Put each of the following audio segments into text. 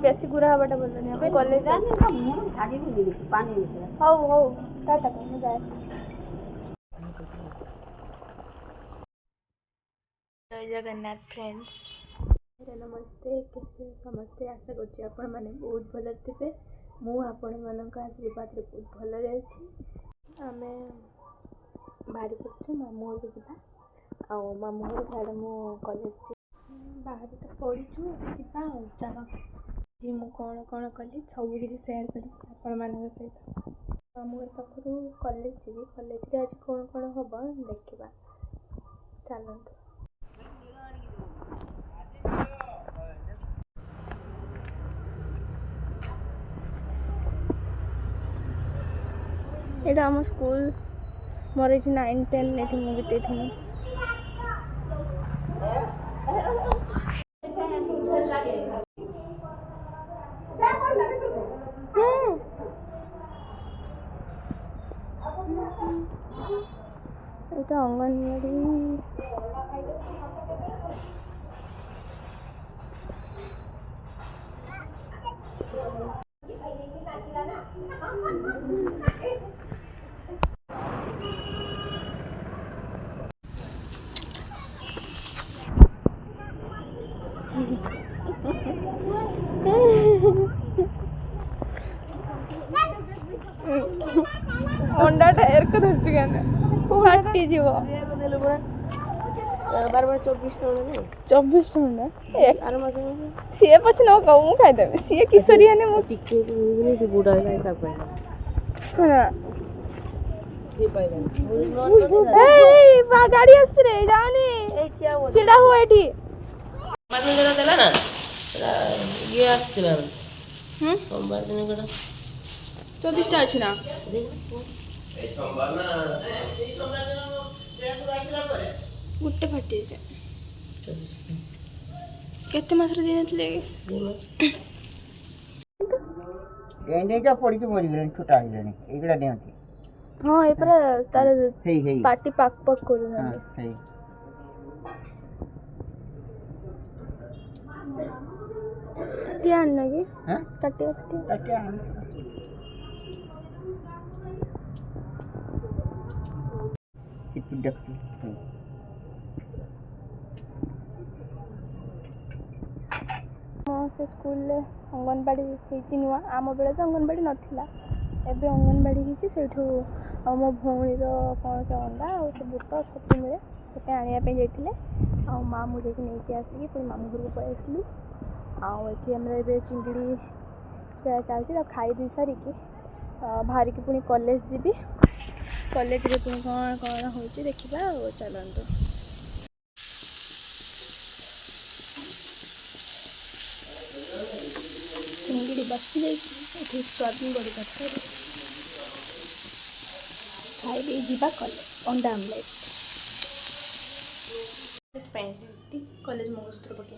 ବେଶୀ ଗୁରା ହବାଟା ଭଲ ନାହିଁ ଆମେ କଲେଜ ହଉ ହଉ ଟାଟା ମୁଁ ଯାଏ। ଜୟ ଜଗନ୍ନାଥ फ्रेंड्स नमस्ते कैसे समस्ते आशा कर आपण मैंने बहुत भल थे मु आपण मान आशीर्वाद बहुत भल अच्छी आम बाहरी पड़ू मामू घर को जा मामू घर साढ़े मु कॉलेज बाहर तो पढ़ू जा चल मु कौन कौन कली सब किसी सेयार करी आपण मान सहित मामू घर पाखु कॉलेज जी कॉलेज आज कौन कौन हम देखा चलते एटा आम स्कूल मोर ये 9 10 ये मुझे बीते এটা অঙ্গনবাড়ি अंडाटा एरक धरची फाटी जीव 24 टंका सी पचे न कहू मु खाईदेवी सी किशोरी ने गाड़ी आसरे जानी चिड़ा हुआ एठी देला ना ये आस्तिला सोमवार दिन गडा 24 टा अछि ना ए सोमवार ना ए सोमवार दिन पेट राखिला परे गुट्टे फाटी जे केते मास रे दिनतले एंडे जा पड़ी के मरि गेलन छोटा हो गेलन एगला देंती हां ए पर तार हेई पार्टी पाक पाक करू हां हेई क्या आना की हां टटिया कितनी डकती से स्कूल अंगनवाड़ी होती नुआ आम बेले तो अंगनवाड़ी नाला एवं अंगनवाड़ी होती से मो भौणी कौन से अंडा और से बुट छतु मिले से आने जाते माँ मुझे नहीं आसिक पुणी मामू घर को पलि आसलु आमर चिंगड़ी चलती खाई दी सारिकी बाहर की पुणी कॉलेज जी कॉलेज रे पुणी कौन कौन हो देखा चलते चिंगड़ी बसी जाए स्वाधीन बड़ी तरकारी खाई जा अंडा आमलेट कॉलेज मंगलसूत्र पके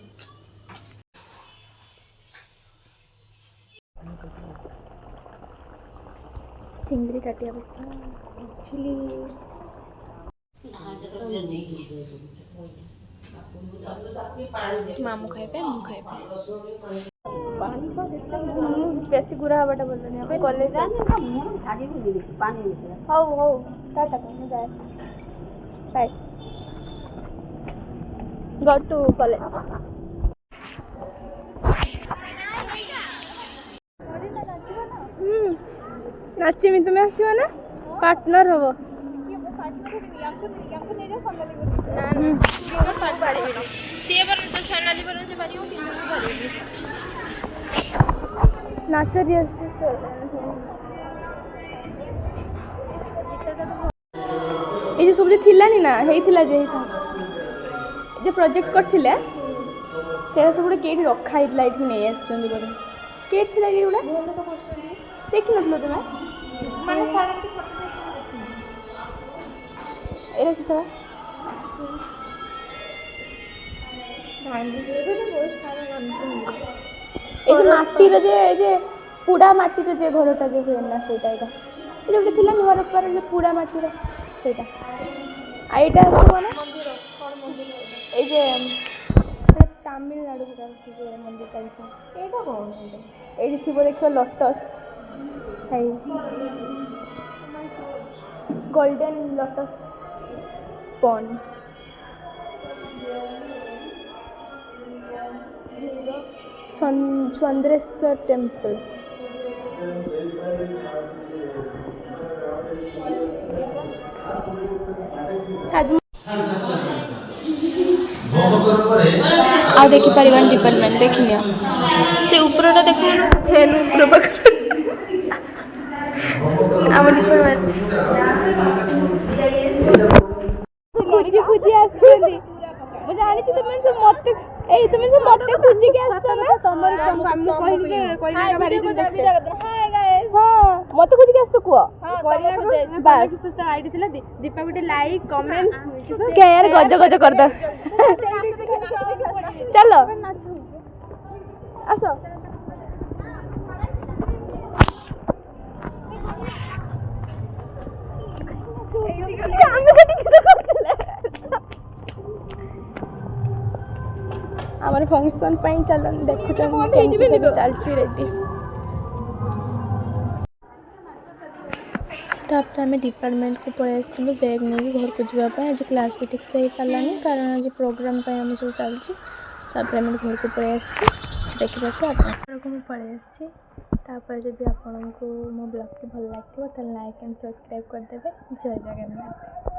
चिंगड़ी टाटिया बसा चिली मामू खाइबे मु खाइबे बेसी गुरा हबाटा बोल नहीं हमें कॉलेज हौ हौ टाटा मैं जाए बाय गो टू कॉलेज नाचिमी तुम्हें आसो ना पार्टनर हम नाच दिए ये सब थिलानी ना हेइथिला जे प्रोजेक्ट करथिले से सब केट रखा हेइथिला एठी नै आछन बोले केट थिला के गुडा देखि नथलो तुमे माने सारा के फोटो एरा कि सारा गांधी जे तो बहुत सारा माटी जे पुड़ा माटी जे घरटा जे हुए ना सेटा ये गोटे थिला नुआ रूपार जे पुड़ा माटी सेटा आईटा सब ना मंदिर ये जे ତାମିଲନାଡୁ ସେ ମନ୍ଦିରଟା ଏଇଟା କ'ଣ ଏଇଠି ଥିବ ଦେଖିବ ଲୋଟସ୍ ହେଇ ଗୋଲ୍ଡେନ୍ ଲୋଟସ୍ ପଣ୍ଡ ଚନ୍ଦ୍ରେଶ୍ୱର ଟେମ୍ପଲ୍ ଆଉ ଦେଖିପାରିବାନି ଡିପାର୍ଟମେଣ୍ଟ ଦେଖିନିଅ ସେ ଉପରଟା ଦେଖ ଫେନ୍ ଉପର ପାଖରେ ଆମ ଡିପାର୍ଟମେଣ୍ଟ ଖୋଜି ଖୋଜି ଆସିଛନ୍ତି ମୁଁ ଜାଣିଛି ତୁମେ ସବୁ ମତେ ଏଇ ତୁମେ ସବୁ ମତେ ଖୋଜିକି ଆସିଛ ନା ହଁ ମତେ ଖୋଜିକି ଆସିଛ କୁହ ବାସ୍ ଦୀପା ଗୋଟେ ଲାଇକ୍ କମେଣ୍ଟ ସ୍କେୟାର ଗଜ ଗଜ କରିଦ ଚାଲ ଆସ ଆମର ଫଙ୍କସନ୍ ପାଇଁ ଚାଲ ଦେଖୁଛନ୍ତି ଚାଲିଛି ରେଡି ତାପରେ ଆମେ ଡିପାର୍ଟମେଣ୍ଟକୁ ପଳେଇ ଆସିଥିଲୁ ବ୍ୟାଗ୍ ନେଇକି ଘରକୁ ଯିବା ପାଇଁ ଆଜି କ୍ଲାସ୍ ବି ଠିକ୍ ସେ ହେଇପାରିଲାନି କାରଣ ଆଜି ପ୍ରୋଗ୍ରାମ୍ ପାଇଁ ଆମେ ସବୁ ଚାଲିଛି ତାପରେ ଆମେ ଘରକୁ ପଳେଇ ଆସିଛି ଦେଖିପାରୁଛୁ ଆପଣ ଘରକୁ ମୁଁ ପଳେଇ ଆସିଛି ତାପରେ ଯଦି ଆପଣଙ୍କୁ ମୋ ବ୍ଲଗ୍ଟି ଭଲ ଲାଗିବ ତାହେଲେ ଲାଇକ୍ ଆଣ୍ଡ ସବସ୍କ୍ରାଇବ୍ କରିଦେବେ ଜୟ ଜଗନ୍ନାଥ।